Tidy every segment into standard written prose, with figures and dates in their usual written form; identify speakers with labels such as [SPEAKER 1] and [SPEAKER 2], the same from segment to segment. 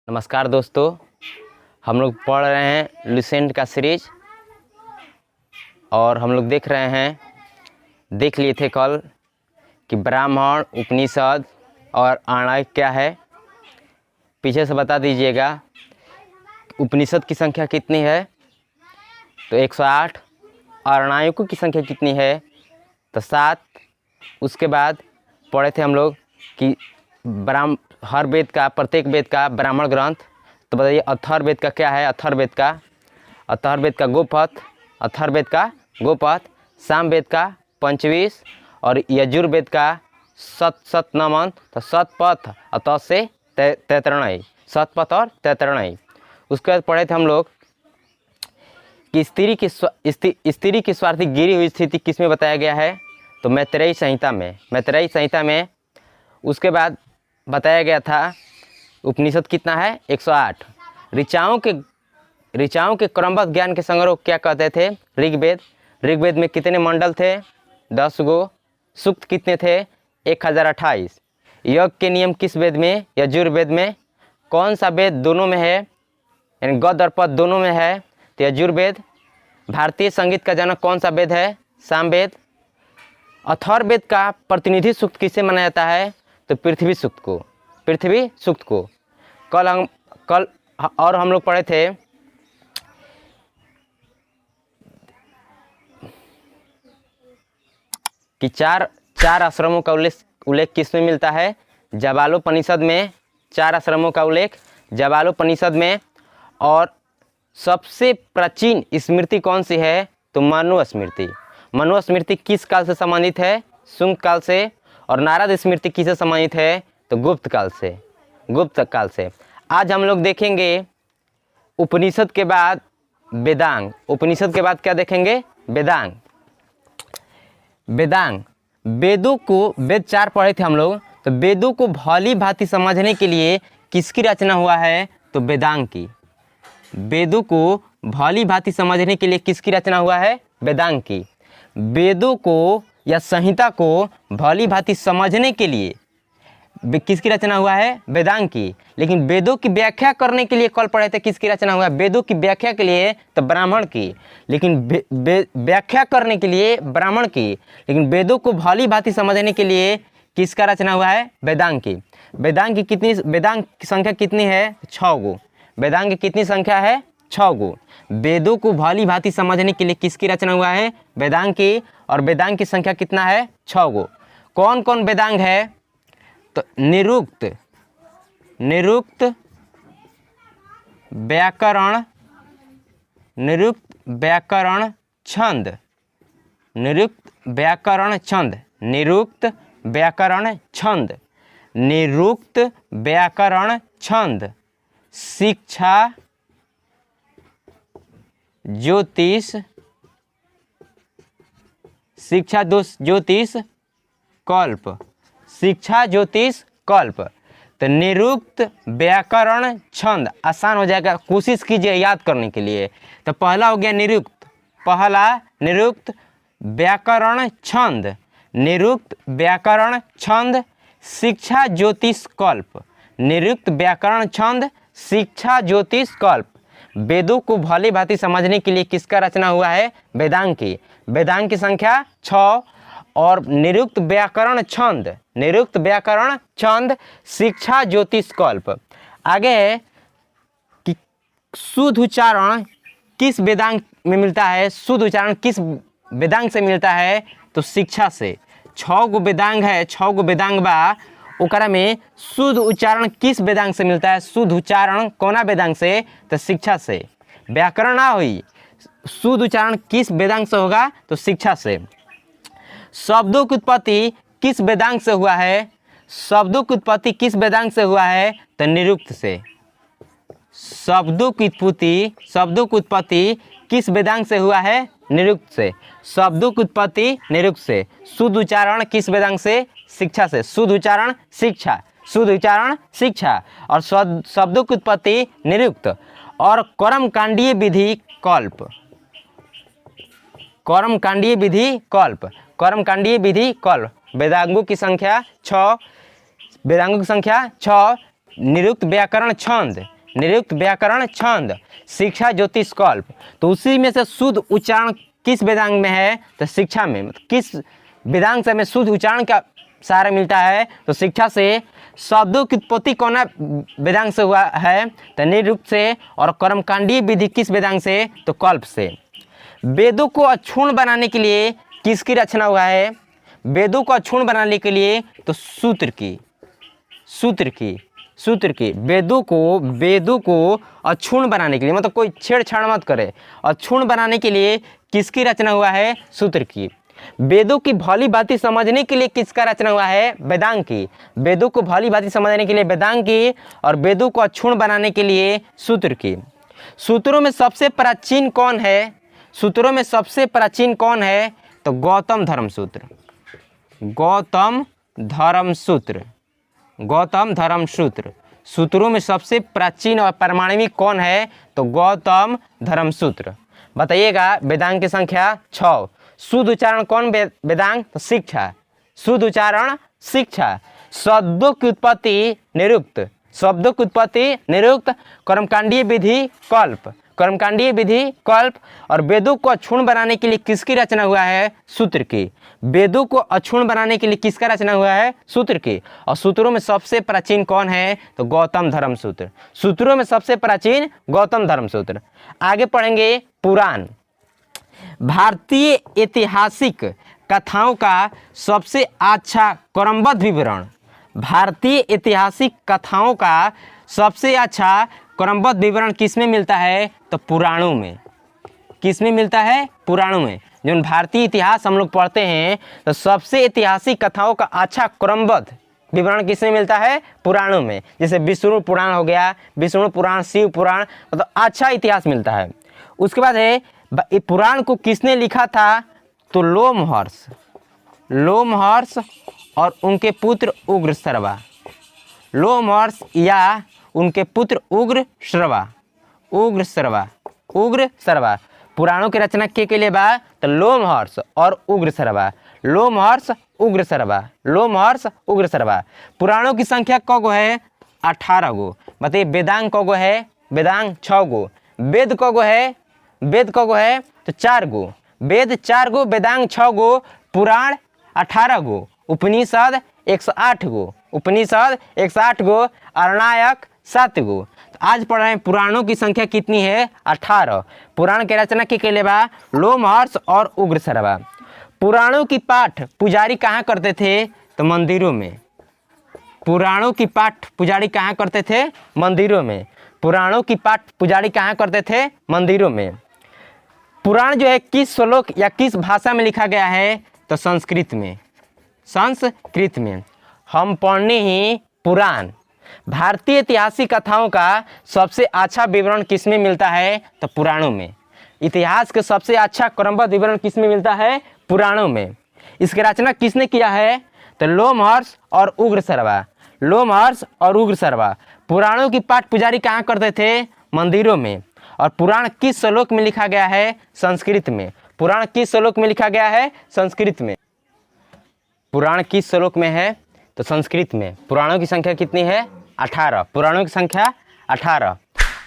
[SPEAKER 1] नमस्कार दोस्तों, हम लोग पढ़ रहे हैं लुसेंट का सीरीज और हम लोग देख लिए थे कल कि ब्राह्मण, उपनिषद और आर्णायक क्या है। पीछे से बता दीजिएगा उपनिषद की संख्या कितनी है, तो 108। आर्णायकों की संख्या कितनी है, तो 7। उसके बाद पढ़े थे हम लोग कि हर वेद का, प्रत्येक वेद का ब्राह्मण ग्रंथ। तो बताइए अथर्ववेद का क्या है। अथर्ववेद का गोपथ, अथर्ववेद का गोपथ, सामवेद का पंचवीस और यजुर्वेद का सतनमन। तो सतपथ अत से तैतरणय, सतपथ और तैतरणय। उसके बाद पढ़े थे हम लोग कि स्त्री की स्वार्थी गिरी हुई स्थिति किस में बताया गया है, तो मैत्रेयी संहिता में। उसके बाद बताया गया था उपनिषद कितना है, 108। ऋचाओं के क्रमबद्ध ज्ञान के संग्रह क्या कहते थे, ऋग्वेद में कितने मंडल थे, 10 गो। सूक्त कितने थे, 1028। यज्ञ के नियम किस वेद में, यजुर्वेद में। कौन सा वेद दोनों में है, यानी गद्य और पद्य दोनों में है, तो यजुर्वेद। भारतीय संगीत का जनक कौन सा वेद है, सामवेद। अथर्ववेद का प्रतिनिधि सूक्त किसे माना जाता है, तो पृथ्वी सूक्त को। कल और हम लोग पढ़े थे कि चार आश्रमों का उल्लेख किस में मिलता है, जाबालोपनिषद में। 4 आश्रमों का उल्लेख जाबालोपनिषद में। और सबसे प्राचीन स्मृति कौन सी है, तो मनुस्मृति किस काल से संबंधित है, शुंग काल से। और नारद स्मृति किससे संबंधित है, तो गुप्त काल से। आज हम लोग देखेंगे उपनिषद के बाद वेदांग। उपनिषद के बाद क्या देखेंगे, वेदांग। वेदों को, वेद 4 पढ़े थे हम लोग, तो वेदों को भली भांति समझने के लिए किसकी रचना हुआ है, तो वेदांग की। वेदों को भली भांति समझने के लिए किसकी रचना हुआ है, वेदांग की। वेदों को या संहिता को भली भांति समझने के लिए किसकी रचना हुआ है, वेदांग की। लेकिन वेदों की व्याख्या करने के लिए कल पढ़े थे किसकी रचना हुआ है, वेदों की व्याख्या के लिए तो ब्राह्मण की। लेकिन व्याख्या करने के लिए ब्राह्मण की, लेकिन वेदों को भली भांति समझने के लिए किसका रचना हुआ है, वेदांग की। वेदांग की संख्या कितनी है, 6 गो। वेदांग की कितनी संख्या है, 6 गो। वेदों को भली भांति समझने के लिए किसकी रचना हुआ है, वेदांग की। और वेदांग की संख्या कितना है, 6 गो। कौन कौन वेदांग है, तो निरुक्त, व्याकरण, छंद, शिक्षा, ज्योतिष, कल्प। तो निरुक्त, व्याकरण, छंद। आसान हो जाएगा, कोशिश कीजिए याद करने के लिए। तो पहला हो गया निरुक्त, व्याकरण, छंद, शिक्षा, ज्योतिष, कल्प। निरुक्त, व्याकरण, छंद, शिक्षा, ज्योतिष, कल्प। वेदों को भली भांति समझने के लिए किसका रचना हुआ है, वेदांग की। वेदांग की संख्या 6 और निरुक्त, व्याकरण, छंद, शिक्षा, ज्योतिष, कल्प। आगे है कि शुद्ध उच्चारण किस वेदांग में मिलता है, शुद्ध उच्चारण किस वेदांग से मिलता है, तो शिक्षा से। 6 गो वेदांग है, 6 गो वेदांग बा, ओकरा में शुद्ध उच्चारण किस वेदांग से मिलता है, शुद्ध उच्चारण कोना वेदांग से, तो शिक्षा से। व्याकरण ना हुई, शुद्ध उच्चारण किस वेदांग से होगा, तो शिक्षा से। शब्दों की उत्पत्ति किस वेदांग से हुआ है, तो निरुक्त से। शब्दों की उत्पत्ति किस वेदांग से हुआ है, निरुक्त से। शब्दों की उत्पत्ति निरुक्त से। शुद्ध उच्चारण किस वेदांग से, शिक्षा से। शुद्ध उच्चारण शिक्षा और शब्दों की उत्पत्ति निरुक्त। और कर्मकांडीय विधि कल्प। वेदांगों की संख्या 6, निरुक्त व्याकरण छंद, निरुक्त व्याकरण छंद, शिक्षा ज्योतिष कल्प। तो उसी में से शुद्ध उच्चारण किस वेदांग में है? तो शिक्षा में। किस वेदांग से हमें शुद्ध उच्चारण का सहारा मिलता है? तो शिक्षा से। शब्दों की उत्पत्ति कौन वेदांग से हुआ है? तो निरुक्त से। और कर्मकांडीय विधि किस वेदांग से? तो कल्प से। वेदों को अक्षुण्ण बनाने के लिए किसकी रचना हुआ है? वेदों को अक्षुण्ण बनाने के लिए तो सूत्र की, सूत्र की, सूत्र की। वेदों को अक्षुण्ण बनाने के लिए, मतलब कोई छेड़छाड़ मत करे, अक्षुण्ण बनाने के लिए किसकी रचना हुआ है? सूत्र की। वेदों की भली भांति समझने के लिए किसका रचना हुआ है? वेदांग की। वेदों को भली भांति समझने के लिए वेदांग की, और वेदों को अक्षुण्ण बनाने के लिए सूत्र की। सूत्रों में सबसे प्राचीन कौन है? सूत्रों में सबसे प्राचीन कौन है? तो गौतम धर्म सूत्र, गौतम धर्म सूत्र, गौतम धर्म सूत्र। सूत्रों में सबसे प्राचीन और पारमाणविक कौन है? तो गौतम धर्म सूत्र। बताइएगा। वेदांग की संख्या 6। शुद्ध उच्चारण कौन वेदांग? तो शिक्षा, शुद्ध उच्चारण शिक्षा। शब्दों की उत्पत्ति निरुक्त, शब्दों की उत्पत्ति निरुक्त। कर्मकांडीय विधि कल्प, कर्मकांडीय विधि कल्प। और वेदों को अक्षुण्ण बनाने के लिए किसकी रचना हुआ है? सूत्र की। वेदों को अक्षुण्ण बनाने के लिए किसका रचना हुआ है? सूत्र की। और सूत्रों में सबसे प्राचीन कौन है? तो गौतम धर्म सूत्र। सूत्रों में सबसे प्राचीन गौतम धर्म सूत्र। आगे पढ़ेंगे पुराण। भारतीय ऐतिहासिक कथाओं का सबसे अच्छा क्रमबद्ध विवरण, भारतीय ऐतिहासिक कथाओं का सबसे अच्छा क्रमबद्ध विवरण किसमें मिलता है? तो पुराणों में। किसमें मिलता है? पुराणों में। जो भारतीय इतिहास हम लोग पढ़ते हैं, तो सबसे ऐतिहासिक कथाओं का अच्छा क्रमबद्ध विवरण किसमें मिलता है? पुराणों में। जैसे विष्णु पुराण हो गया, विष्णु पुराण, शिव पुराण, मतलब अच्छा इतिहास मिलता है। उसके बाद है पुराण को किसने लिखा था? तो लोमहर्ष, लोमहर्ष और उनके पुत्र उग्रश्रवा, लोमहर्ष या उनके पुत्र उग्रश्रवा, उग्रश्रवा, उग्रश्रवा। पुराणों की रचना के लिए बा? तो लोमहर्ष और उग्रश्रवा, लोमहर्ष उग्रश्रवा, लोमहर्ष उग्रश्रवा। पुराणों की संख्या कौ है? 18 गो। बताइए वेदांग कौ गो है? वेदांग 6 गो। वेद कौ गो है? वेद कौ गो है? तो 4 गो। वेद 4 गो, वेदांग 6 गो, पुराण 18 गो, उपनिषद 108 गो, उपनिषद 108 गो, अरणायक 7 गो। तो आज पढ़ रहे हैं पुराणों की संख्या कितनी है? 18। पुराण की रचना के लिए बा? लोमहर्ष और उग्रश्रवा। पुराणों की पाठ पुजारी कहाँ करते थे? तो मंदिरों में। पुराणों की पाठ पुजारी कहाँ करते थे? मंदिरों में। पुराणों की पाठ पुजारी कहाँ करते थे? मंदिरों में। पुराण जो है किस श्लोक या किस भाषा में लिखा गया है? तो संस्कृत में, संस्कृत में। हम पढ़ने ही पुराण। भारतीय ऐतिहासिक कथाओं का सबसे अच्छा विवरण किसमें मिलता है? तो पुराणों में। इतिहास के सबसे अच्छा क्रमबद्ध विवरण किसमें मिलता है? पुराणों में। इसकी रचना किसने किया है? तो लोमहर्ष और उग्रश्रवा, लोमहर्ष और उग्रश्रवा। पुराणों की पाठ पुजारी कहाँ करते थे? मंदिरों में। और पुराण किस श्लोक में लिखा गया है? संस्कृत में। पुराण किस श्लोक में लिखा गया है? संस्कृत में। पुराण किस श्लोक में है? तो संस्कृत में। पुराणों की संख्या कितनी है? 18। पुराणों की संख्या 18।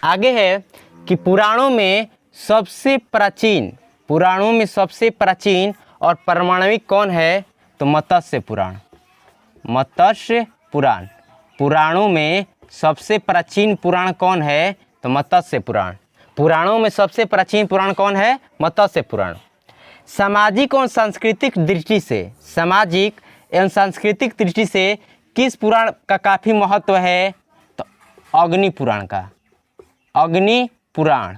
[SPEAKER 1] आगे है कि पुराणों में सबसे प्राचीन, पुराणों में सबसे प्राचीन और पारमाणविक कौन है? तो मत्स्य पुराण, मत्स्य पुराण। पुराणों में सबसे प्राचीन पुराण कौन है? तो मत्स्य पुराण। पुराणों में सबसे प्राचीन पुराण कौन है? मत्स्य पुराण। सामाजिक और सांस्कृतिक दृष्टि से, सामाजिक एवं सांस्कृतिक दृष्टि से किस पुराण का काफ़ी महत्व है? तो अग्नि पुराण का, अग्नि पुराण,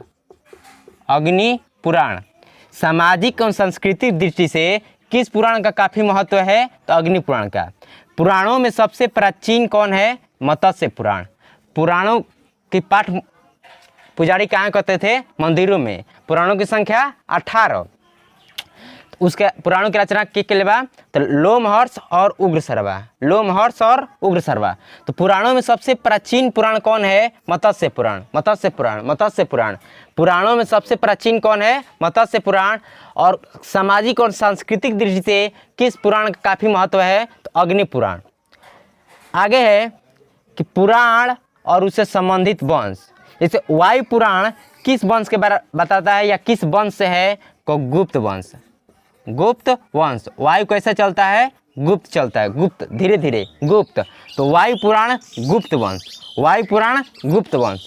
[SPEAKER 1] अग्नि पुराण। सामाजिक एवं सांस्कृतिक दृष्टि से किस पुराण का काफ़ी महत्व है? तो अग्नि पुराण का। पुराणों में सबसे प्राचीन कौन है? मत्स्य पुराण। पुराणों की पाठ पुजारी कहाँ करते थे? मंदिरों में। पुराणों की संख्या 18। उसके पुराणों की रचना के लिए बा? तो लोमहर्ष और उग्रश्रवा, लोमहर्ष और उग्रश्रवा। तो पुराणों में सबसे प्राचीन पुराण कौन है? मत्स्य पुराण, मत्स्य पुराण, मत्स्य पुराण। पुराणों में सबसे प्राचीन कौन है? मत्स्य पुराण। और सामाजिक और सांस्कृतिक दृष्टि से किस पुराण का काफ़ी महत्व है? तो अग्नि पुराण। आगे है कि पुराण और उससे संबंधित वंश। जैसे वायु पुराण किस वंश के बारे बताता है या किस वंश से है, को गुप्त वंश। गुप्त वंश। वायु कैसे चलता है, गुप्त चलता है, गुप्त, धीरे धीरे, गुप्त। तो वायु पुराण गुप्त वंश, वायु पुराण गुप्त वंश,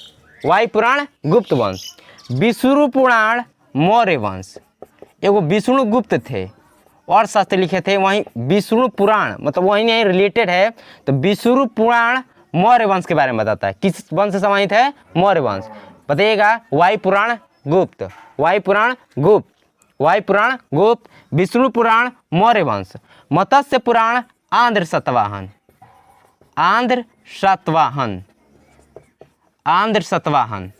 [SPEAKER 1] वायु पुराण गुप्त वंश। विष्णु पुराण मौर्य वंश। एगो विष्णु गुप्त थे और शास्त्र लिखे थे, वहीं विष्णु पुराण मतलब वहीं नहीं रिलेटेड है। तो विष्णु पुराण मौर्य वंश के बारे में बताता है। किस वंश से संबंधित है, मौर्य वंश। बताइएगा, वायु पुराण गुप्त, वायु पुराण गुप्त, वायु पुराण गुप्त, विष्णु पुराण मौर्य वंश। मत्स्य पुराण आंध्र सतवाहन, आंध्र सतवाहन, आंध्र सतवाहन।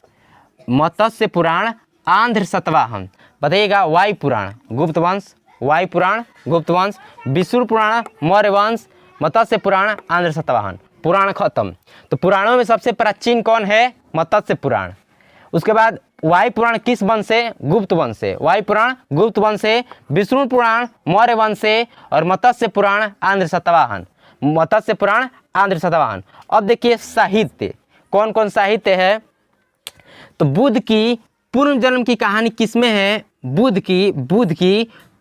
[SPEAKER 1] मत्स्य पुराण आंध्र सतवाहन। बताइएगा, वायु पुराण गुप्त वंश, वायु पुराण गुप्त वंश, विष्णु पुराण मौर्य वंश, मत्स्य पुराण आंध्र सतवाहन। पुराण खत्म। तो पुराणों में सबसे प्राचीन कौन है, मत्स्य पुराण। उसके बाद वायु पुराण किस वंश से, गुप्त वंश से। वायु पुराण गुप्त वंश से, विष्णु पुराण मौर्य वंश से, और मत्स्य पुराण आंध्र सतवाहन। मत्स्य पुराण आंध्र सतवाहन। अब देखिए साहित्य, कौन कौन साहित्य है। तो बुद्ध की पूर्व जन्म की कहानी किसमें है, बुद्ध की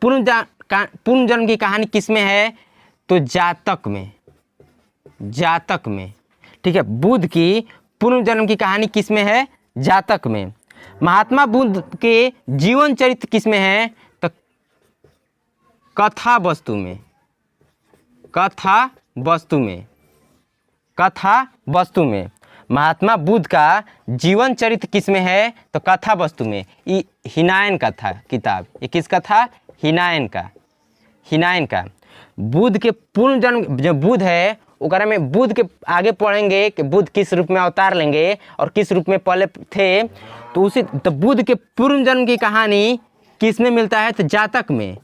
[SPEAKER 1] पूर्व जन्म की कहानी किसमें है, तो जातक में, जातक में। ठीक है, बुद्ध की पूर्व जन्म की कहानी किसमें है, जातक में। महात्मा बुद्ध के जीवन चरित्र किसमें है, तो कथा वस्तु में, कथा वस्तु में, कथा वस्तु में। महात्मा बुद्ध का जीवन चरित्र किसमें है, तो कथा वस्तु में। ये हिनायन का था किताब, ये किसका था, हिनायन का, हिनायन का। बुद्ध के पूर्व जन्म जो बुद्ध है, ओकरा में बुद्ध के आगे पढ़ेंगे कि बुद्ध किस रूप में अवतार लेंगे और किस रूप में पहले थे। तो उसी तो बुद्ध के पूर्व जन्म की कहानी किसमें मिलता है, तो जातक में।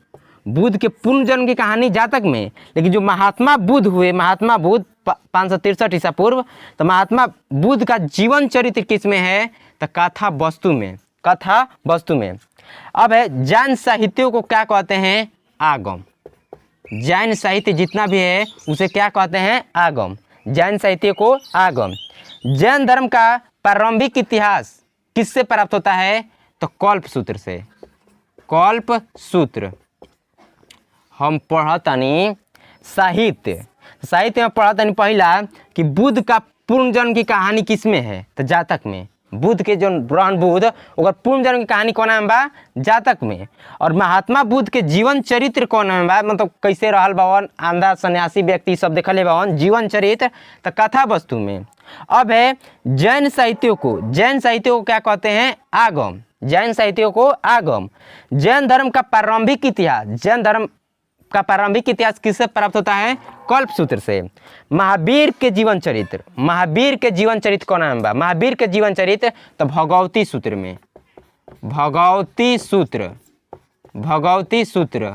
[SPEAKER 1] बुद्ध के पूर्व जन्म की कहानी जातक में। लेकिन जो महात्मा बुद्ध हुए, महात्मा बुद्ध 563 ईसा पूर्व, तो महात्मा बुद्ध का जीवन चरित्र किस में है, तो कथा वस्तु में, कथा वस्तु में। अब है जैन साहित्यों को क्या कहते हैं, आगम। जैन साहित्य जितना भी है उसे क्या कहते हैं, आगम। जैन साहित्य को आगम। जैन धर्म का प्रारंभिक इतिहास किससे प्राप्त होता है, तो कल्प सूत्र से। कल्प सूत्र। हम पढ़तनी साहित्य, साहित्य में पढ़तनी पहला कि बुद्ध का पूर्व जन्म की कहानी किसमें है, तो जातक में। बुद्ध के जो ब्रह्म बुद्ध और पूर्व जन्म की कहानी कौन है बा, जातक में। और महात्मा बुद्ध के जीवन चरित्र कौन है बा, मतलब कैसे रहल बावन, आंधा सन्यासी व्यक्ति सब देखले बावन, जीवन चरित्र, तो कथा वस्तु में। अब है जैन साहित्यों को, जैन साहित्यों को क्या कहते हैं, आगम। जैन साहित्यों को आगम। जैन धर्म का प्रारंभिक इतिहास, जैन धर्म का प्रारंभिक इतिहास किससे प्राप्त होता है, कल्प सूत्र से। महावीर के जीवन चरित्र, महावीर के जीवन चरित्र कौन है बा, महावीर के जीवन चरित्र, तो भगवती सूत्र में। भगवती सूत्र, भगवती सूत्र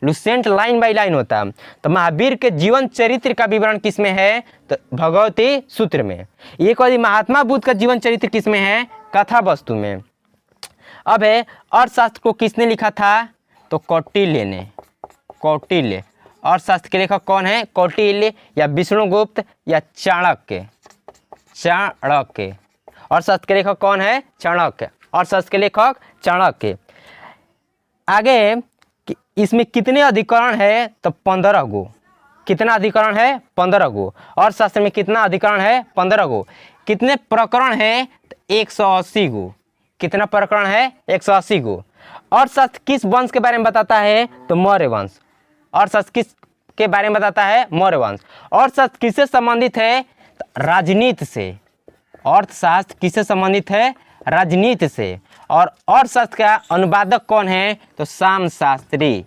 [SPEAKER 1] लुसेंट लाइन बाई लाइन होता है। तो महावीर के जीवन चरित्र का विवरण किसमें है, तो भगवती सूत्र में। एक और महात्मा बुद्ध का जीवन चरित्र किसमें है, कथा वस्तु में। अब है अर्थशास्त्र को किसने लिखा था, तो कौटिल्य ने। कौटिल्य। अर्थशास्त्र के लेखक कौन है, कौटिल्य या विष्णुगुप्त या चाणक्य। चाणक्य। अर्थशास्त्र के लेखक कौन है, चाणक्य। अर्थशास्त्र के लेखक चाणक्य। आगे इसमें कितने अधिकरण है, तो 15 गो। कितना अधिकरण है, 15 गो। अर्थशास्त्र में कितना अधिकरण है, 15 गो। कितने प्रकरण है, तो 180 गो। कितना प्रकरण है, 180 गो। अर्थशास्त्र किस वंश के बारे में बताता है, तो मौर्य वंश। अर्थशास्त्र किस के बारे में बताता है, मौर्य वंश। अर्थशास्त्र किससे संबंधित है, तो राजनीति से। अर्थशास्त्र किससे संबंधित है, राजनीति से। और अर्थशास्त्र का अनुवादक कौन है, तो श्याम शास्त्री।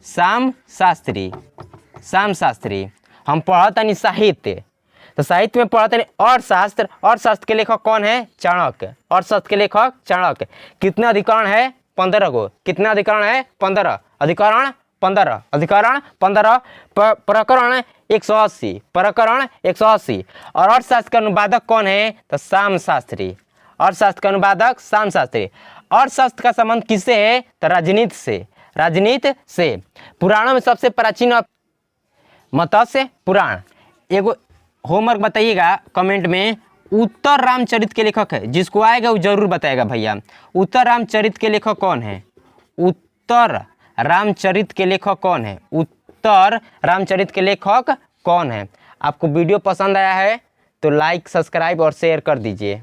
[SPEAKER 1] श्याम शास्त्री, श्याम शास्त्री। हम पढ़तनी साहित्य, तो साहित्य में पढ़तनी अर्थशास्त्र। अर्थशास्त्र के लेखक कौन है, चाणक्य। अर्थशास्त्र के लेखक चाणक्य। कितने अधिकरण है, 15 गो। कितना अधिकरण है, 15। अधिकरण 15, अधिकरण 15, प्रकरण 180, प्रकरण 180। और अर्थशास्त्र का अनुवादक कौन है, तो श्याम शास्त्री। अर्थशास्त्र का अनुवादक श्याम शास्त्री। अर्थशास्त्र का संबंध किससे है, तो राजनीति से। राजनीति से। पुराणों में सबसे प्राचीन मत्स्य पुराण। एगो होमवर्क बताइएगा कमेंट में। उत्तर रामचरित के लेखक है, जिसको आएगा वो जरूर बताएगा भैया। उत्तर रामचरित के लेखक कौन है? उत्तर रामचरित के लेखक कौन है? उत्तर रामचरित के लेखक कौन है? आपको वीडियो पसंद आया है तो लाइक, सब्सक्राइब और शेयर कर दीजिए।